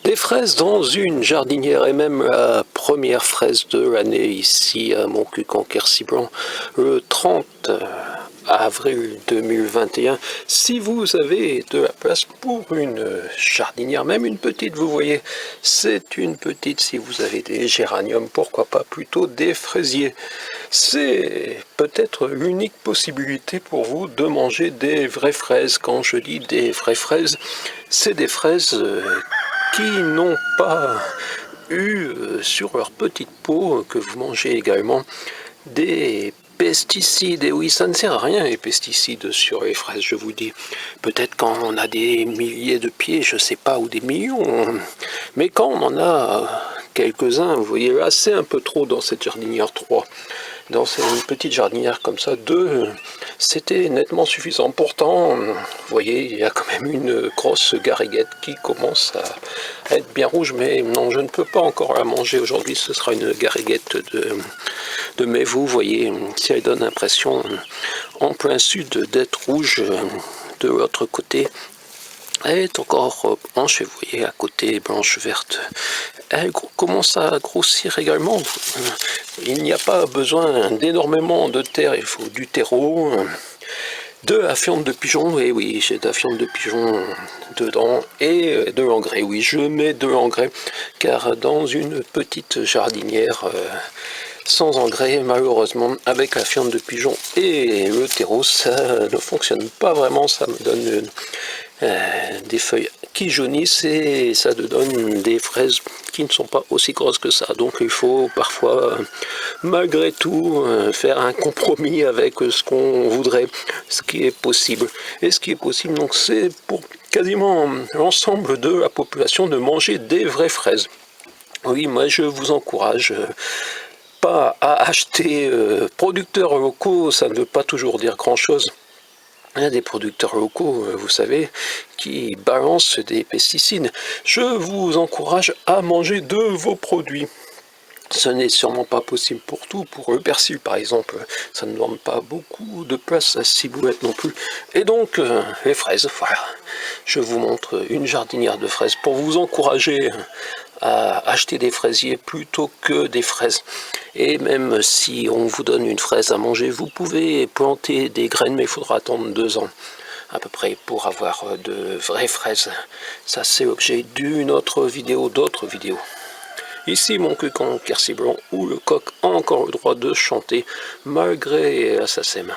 Des fraises dans une jardinière et même la première fraise de l'année ici à Montcuq-en-Quercy-Blanc le 30 avril 2021. Si vous avez de la place pour une jardinière, même une petite, vous voyez, c'est une petite. Si vous avez des géraniums, pourquoi pas plutôt des fraisiers. C'est peut-être l'unique possibilité pour vous de manger des vraies fraises. Quand je dis des vraies fraises, c'est des fraises qui n'ont pas eu sur leur petite peau, que vous mangez également, des pesticides. Et oui, ça ne sert à rien les pesticides sur les fraises, je vous dis. Peut-être quand on a des milliers de pieds, je ne sais pas, ou des millions, mais quand on en a quelques-uns, vous voyez là, c'est un peu trop dans cette jardinière 3. Dans une petite jardinière comme ça, 2, c'était nettement suffisant. Pourtant, vous voyez, il y a quand même une grosse gariguette qui commence à être bien rouge, mais non, je ne peux pas encore la manger aujourd'hui. Ce sera une gariguette de mai. Vous voyez, si elle donne l'impression en plein sud d'être rouge de l'autre côté, elle est encore blanche, et vous voyez à côté blanche verte. Elle commence à grossir également. Il n'y a pas besoin d'énormément de terre, il faut du terreau, de la fiente de pigeon, et oui, j'ai de la fiente de pigeon dedans, et de l'engrais. Oui, je mets de l'engrais, car dans une petite jardinière sans engrais, malheureusement, avec la fiente de pigeon et le terreau, ça ne fonctionne pas vraiment. Ça me donne des feuilles qui jaunissent et ça donne des fraises qui ne sont pas aussi grosses que ça. Donc il faut parfois, malgré tout, faire un compromis avec ce qu'on voudrait, ce qui est possible. Et ce qui est possible, donc, c'est pour quasiment l'ensemble de la population de manger des vraies fraises. Oui, moi je vous encourage pas à acheter producteurs locaux, ça ne veut pas toujours dire grand-chose. Il y a des producteurs locaux, vous savez, qui balancent des pesticides. Je vous encourage à manger de vos produits. Ce n'est sûrement pas possible pour tout. Pour le persil, par exemple, ça ne demande pas beaucoup de place à ciboulette non plus. Et donc, les fraises, voilà. Je vous montre une jardinière de fraises pour vous encourager à acheter des fraisiers plutôt que des fraises. Et même si on vous donne une fraise à manger, vous pouvez planter des graines, mais il faudra attendre 2 ans à peu près pour avoir de vraies fraises. Ça, c'est l'objet d'une autre vidéo, d'autres vidéos. Ici Montcuq-en-Quercy-Blanc, où le coq a encore le droit de chanter malgré la SACEM.